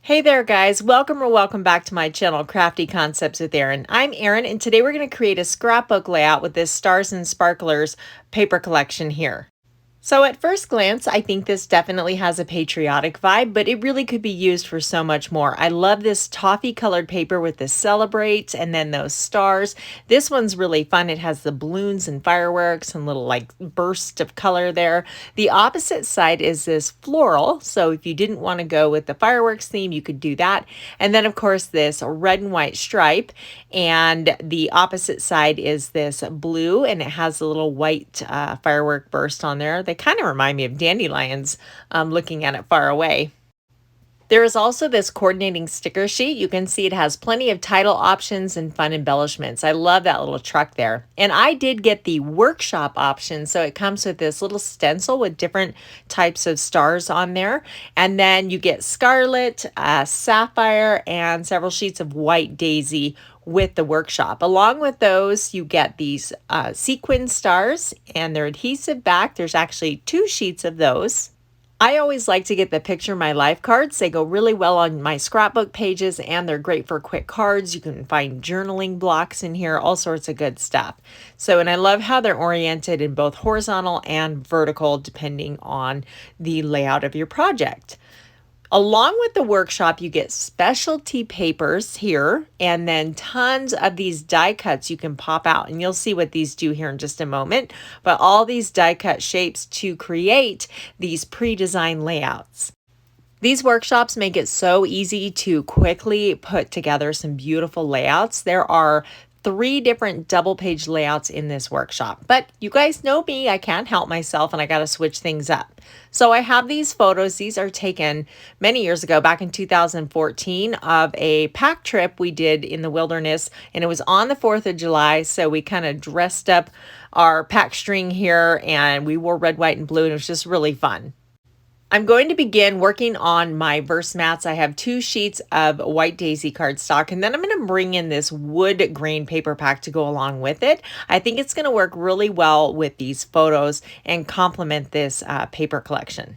Hey there guys, welcome or welcome back to my channel, Crafty Concepts with Erin. I'm Erin and today we're going to create a scrapbook layout with this Stars and Sparklers paper collection here. So at first glance, I think this definitely has a patriotic vibe, but it really could be used for so much more. I love this toffee colored paper with the celebrate and then those stars. This one's really fun. It has the balloons and fireworks and little like burst of color there. The opposite side is this floral. So if you didn't want to go with the fireworks theme, you could do that. And then of course this red and white stripe. And the opposite side is this blue and it has a little white firework burst on there. They kind of remind me of dandelions looking at it far away. There is also this coordinating sticker sheet. You can see it has plenty of title options and fun embellishments. I love that little truck there. And I did get the workshop option. So it comes with this little stencil with different types of stars on there. And then you get scarlet, sapphire, and several sheets of white daisy with the workshop. Along with those, you get these sequin stars and they're adhesive back. There's actually 2 sheets of those. I always like to get the picture my life cards. They go really well on my scrapbook pages and they're great for quick cards. You can find journaling blocks in here, all sorts of good stuff. So, and I love how they're oriented in both horizontal and vertical depending on the layout of your project. Along with the workshop, you get specialty papers here and then tons of these die cuts you can pop out. And you'll see what these do here in just a moment. But all these die cut shapes to create these pre-designed layouts. These workshops make it so easy to quickly put together some beautiful layouts. There are 3 different double page layouts in this workshop, but you guys know me, I can't help myself and I got to switch things up. So I have these photos. These are taken many years ago, back in 2014, of a pack trip we did in the wilderness, and it was on the 4th of July. So we kind of dressed up our pack string here and we wore red, white, and blue, and it was just really fun. I'm going to begin working on my VersaMats. I have 2 sheets of white daisy cardstock, and then I'm going to bring in this wood grain paper pack to go along with it. I think it's going to work really well with these photos and complement this paper collection.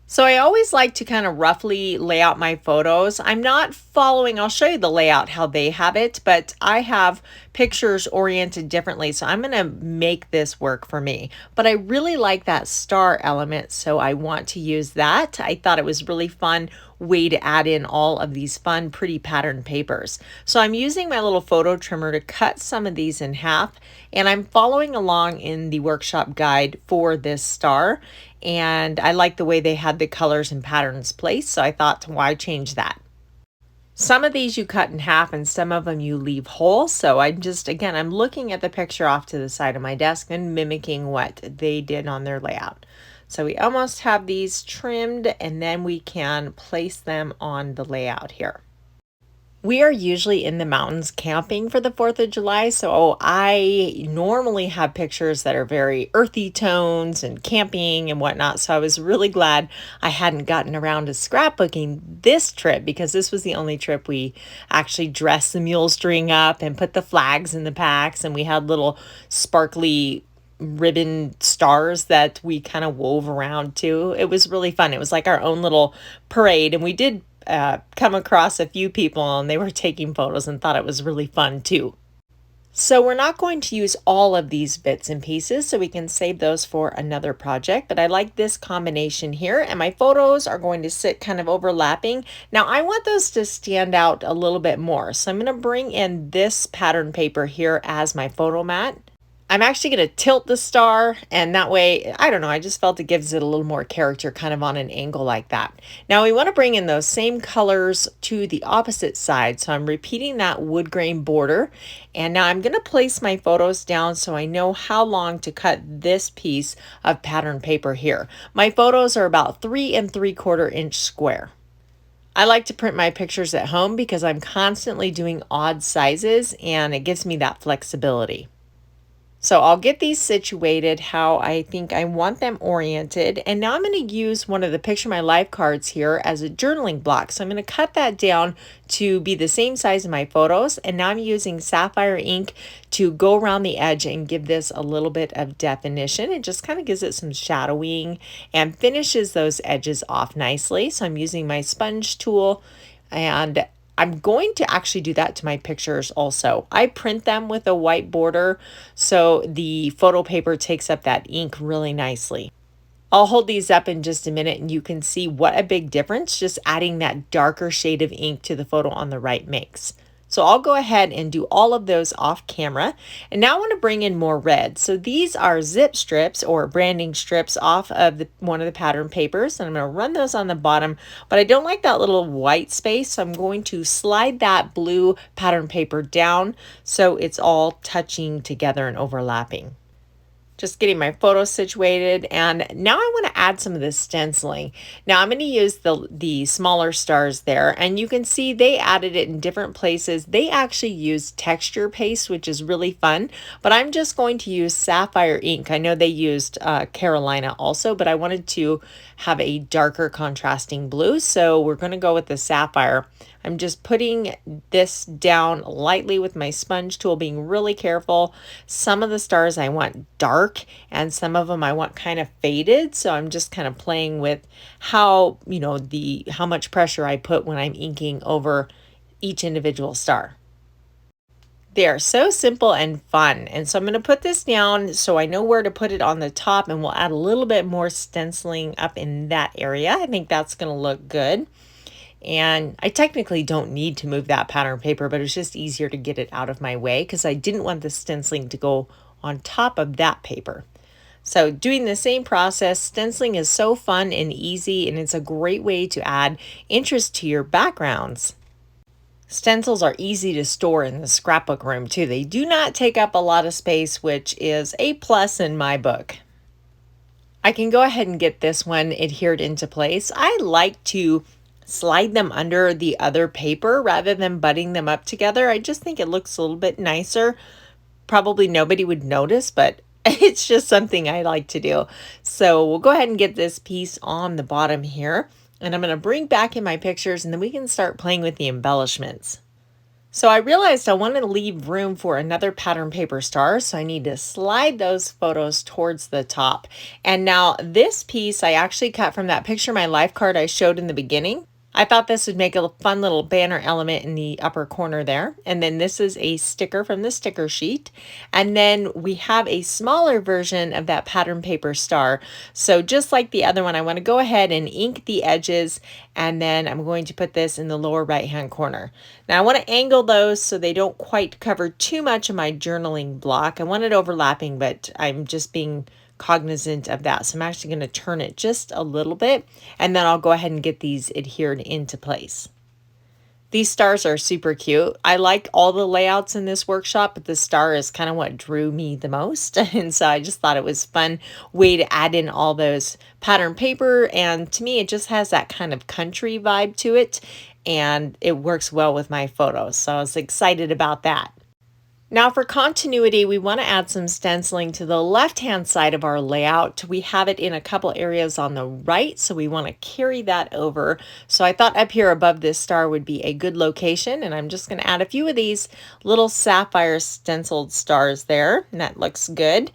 So I always like to kind of roughly lay out my photos. I'm not following, I'll show you the layout, how they have it, but I have pictures oriented differently. So I'm going to make this work for me. But I really like that star element, so I want to use that. I thought it was really fun way to add in all of these fun, pretty pattern papers. So I'm using my little photo trimmer to cut some of these in half, and I'm following along in the workshop guide for this star. And I like the way they had the colors and patterns placed, so I thought, why change that? Some of these you cut in half and some of them you leave whole. So I'm looking at the picture off to the side of my desk and mimicking what they did on their layout. So we almost have these trimmed and then we can place them on the layout here. We are usually in the mountains camping for the 4th of July, so I normally have pictures that are very earthy tones and camping and whatnot, so I was really glad I hadn't gotten around to scrapbooking this trip because this was the only trip we actually dressed the mule string up and put the flags in the packs, and we had little sparkly ribbon stars that we kind of wove around too. It was really fun. It was like our own little parade, and we did come across a few people and they were taking photos and thought it was really fun too. So we're not going to use all of these bits and pieces, so we can save those for another project, but I like this combination here, and my photos are going to sit kind of overlapping. Now I want those to stand out a little bit more, so I'm going to bring in this pattern paper here as my photo mat. I'm actually going to tilt the star, and that way, I don't know, I just felt it gives it a little more character kind of on an angle like that. Now we want to bring in those same colors to the opposite side, so I'm repeating that wood grain border, and now I'm going to place my photos down so I know how long to cut this piece of pattern paper here. My photos are about 3 3/4 inch square. I like to print my pictures at home because I'm constantly doing odd sizes and it gives me that flexibility. So I'll get these situated how I think I want them oriented. And now I'm going to use one of the Picture My Life cards here as a journaling block. So I'm going to cut that down to be the same size as my photos. And now I'm using Sapphire ink to go around the edge and give this a little bit of definition. It just kind of gives it some shadowing and finishes those edges off nicely. So I'm using my sponge tool And I'm going to actually do that to my pictures also. I print them with a white border, so the photo paper takes up that ink really nicely. I'll hold these up in just a minute and you can see what a big difference just adding that darker shade of ink to the photo on the right makes. So I'll go ahead and do all of those off camera. And now I want to bring in more red. So these are zip strips or branding strips off of one of the pattern papers. And I'm going to run those on the bottom, but I don't like that little white space. So I'm going to slide that blue pattern paper down so it's all touching together and overlapping. Just getting my photos situated, and now I want to add some of the stenciling. Now I'm going to use the smaller stars there, and you can see they added it in different places. They actually used texture paste, which is really fun, but I'm just going to use Sapphire ink. I know they used Carolina also, but I wanted to have a darker contrasting blue, so we're going to go with the Sapphire. I'm just putting this down lightly with my sponge tool, being really careful. Some of the stars I want dark and some of them I want kind of faded. So I'm just kind of playing with how, how much pressure I put when I'm inking over each individual star. They are so simple and fun. And so I'm going to put this down so I know where to put it on the top, and we'll add a little bit more stenciling up in that area. I think that's going to look good. And I technically don't need to move that pattern paper, but it's just easier to get it out of my way because I didn't want the stenciling to go on top of that paper. So doing the same process, stenciling is so fun and easy, and it's a great way to add interest to your backgrounds. Stencils are easy to store in the scrapbook room too. They do not take up a lot of space, which is a plus in my book. I can go ahead and get this one adhered into place. I like to slide them under the other paper rather than butting them up together. I just think it looks a little bit nicer. Probably nobody would notice, but it's just something I like to do. So we'll go ahead and get this piece on the bottom here, and I'm going to bring back in my pictures, and then we can start playing with the embellishments. So I realized I want to leave room for another pattern paper star, so I need to slide those photos towards the top. And now this piece I actually cut from that picture my life card I showed in the beginning. I thought this would make a fun little banner element in the upper corner there. And then this is a sticker from the sticker sheet. And then we have a smaller version of that pattern paper star. So just like the other one, I want to go ahead and ink the edges, and then I'm going to put this in the lower right hand corner. Now I want to angle those so they don't quite cover too much of my journaling block. I want it overlapping, but I'm just being cognizant of that. So I'm actually going to turn it just a little bit, and then I'll go ahead and get these adhered into place. These stars are super cute. I like all the layouts in this workshop, but the star is kind of what drew me the most. And so I just thought it was a fun way to add in all those pattern paper. And to me, it just has that kind of country vibe to it, and it works well with my photos. So I was excited about that. Now for continuity, we want to add some stenciling to the left-hand side of our layout. We have it in a couple areas on the right, so we want to carry that over. So I thought up here above this star would be a good location, and I'm just going to add a few of these little sapphire stenciled stars there, and that looks good.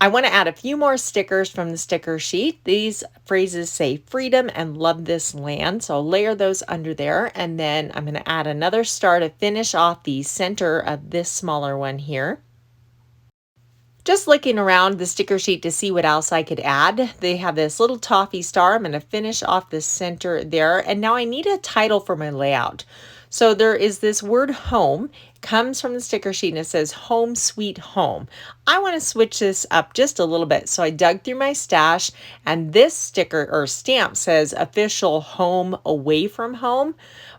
I want to add a few more stickers from the sticker sheet. These phrases say freedom and love this land. So I'll layer those under there. And then I'm going to add another star to finish off the center of this smaller one here. Just looking around the sticker sheet to see what else I could add. They have this little toffee star. I'm going to finish off the center there. And now I need a title for my layout. So there is this word home, comes from the sticker sheet, and it says home sweet home. I want to switch this up just a little bit. So I dug through my stash, and this sticker or stamp says official home away from home,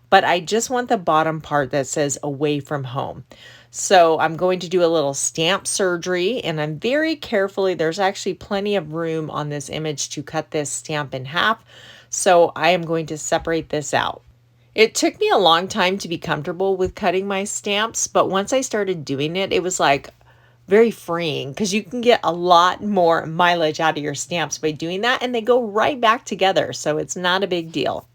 but I just want the bottom part that says away from home. So I'm going to do a little stamp surgery, and I'm very carefully, there's actually plenty of room on this image to cut this stamp in half. So I am going to separate this out. It took me a long time to be comfortable with cutting my stamps, but once I started doing it, it was like very freeing because you can get a lot more mileage out of your stamps by doing that, and they go right back together, so it's not a big deal.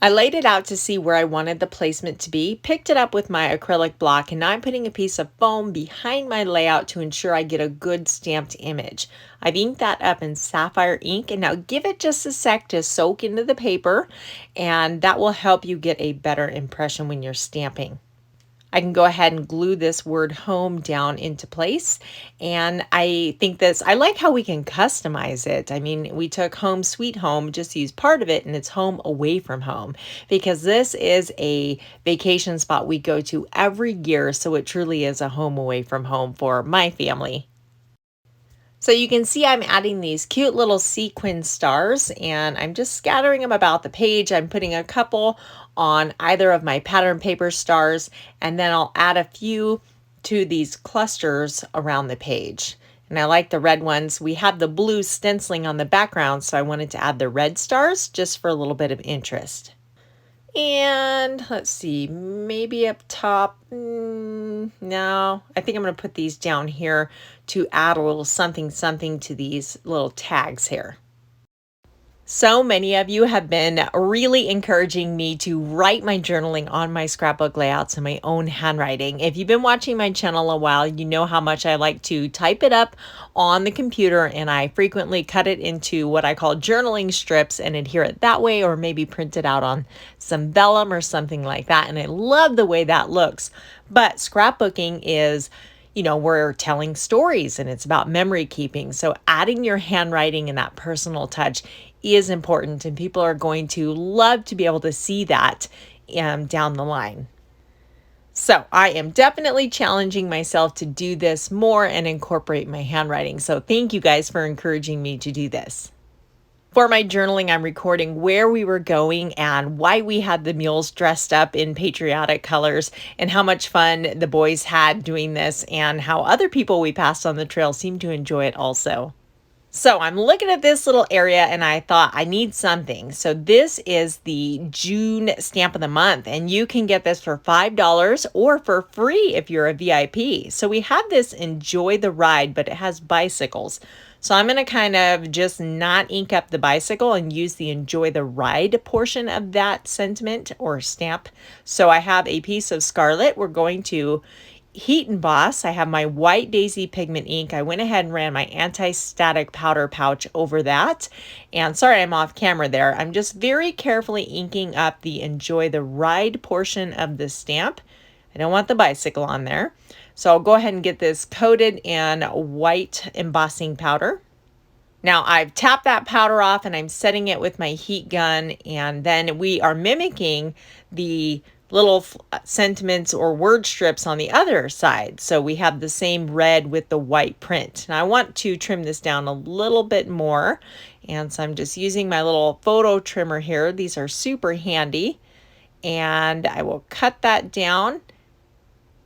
I laid it out to see where I wanted the placement to be, picked it up with my acrylic block, and now I'm putting a piece of foam behind my layout to ensure I get a good stamped image. I've inked that up in Sapphire ink, and now give it just a sec to soak into the paper, and that will help you get a better impression when you're stamping. I can go ahead and glue this word home down into place. And I like how we can customize it. I mean, we took home sweet home, just used part of it, and it's home away from home because this is a vacation spot we go to every year. So it truly is a home away from home for my family. So you can see I'm adding these cute little sequin stars and I'm just scattering them about the page. I'm putting a couple on either of my pattern paper stars, and then I'll add a few to these clusters around the page. And I like the red ones. We have the blue stenciling on the background, so I wanted to add the red stars just for a little bit of interest. And let's see, maybe up top. No, I think I'm going to put these down here to add a little something to these little tags here. So many of you have been really encouraging me to write my journaling on my scrapbook layouts in my own handwriting. If you've been watching my channel a while, you know how much I like to type it up on the computer, and I frequently cut it into what I call journaling strips and adhere it that way, or maybe print it out on some vellum or something like that. And I love the way that looks. But scrapbooking is, you know, we're telling stories and it's about memory keeping. So adding your handwriting and that personal touch is important, and people are going to love to be able to see that down the line. So I am definitely challenging myself to do this more and incorporate my handwriting. So thank you guys for encouraging me to do this. For my journaling, I'm recording where we were going and why we had the mules dressed up in patriotic colors, and how much fun the boys had doing this, and how other people we passed on the trail seemed to enjoy it also. So I'm looking at this little area and I thought I need something. So this is the June stamp of the month, and you can get this for $5 or for free if you're a VIP. So we have this Enjoy the Ride, but it has bicycles. So I'm going to kind of just not ink up the bicycle and use the Enjoy the Ride portion of that sentiment or stamp. So I have a piece of scarlet. We're going to heat emboss. I have my white daisy pigment ink. I went ahead and ran my anti-static powder pouch over that. And sorry, I'm off camera there. I'm just very carefully inking up the Enjoy the Ride portion of the stamp. I don't want the bicycle on there. So I'll go ahead and get this coated in white embossing powder. Now I've tapped that powder off and I'm setting it with my heat gun, and then we are mimicking the little sentiments or word strips on the other side. So we have the same red with the white print. Now I want to trim this down a little bit more, and so I'm just using my little photo trimmer here. These are super handy, and I will cut that down,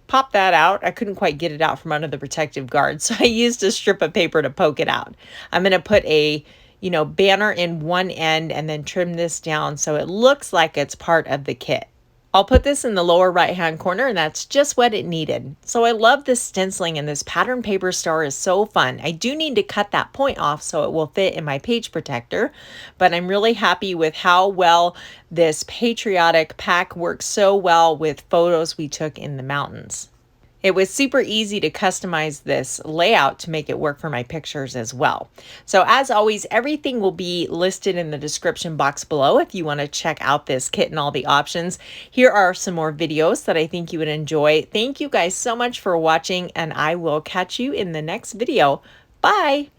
pop that out. I couldn't quite get it out from under the protective guard, so I used a strip of paper to poke it out. I'm going to put a banner in one end and then trim this down so it looks like it's part of the kit. I'll put this in the lower right hand corner, and that's just what it needed. So I love this stenciling, and this pattern paper star is so fun. I do need to cut that point off so it will fit in my page protector, but I'm really happy with how well this patriotic pack works so well with photos we took in the mountains. It was super easy to customize this layout to make it work for my pictures as well. So as always, everything will be listed in the description box below if you want to check out this kit and all the options. Here are some more videos that I think you would enjoy. Thank you guys so much for watching, and I will catch you in the next video. Bye!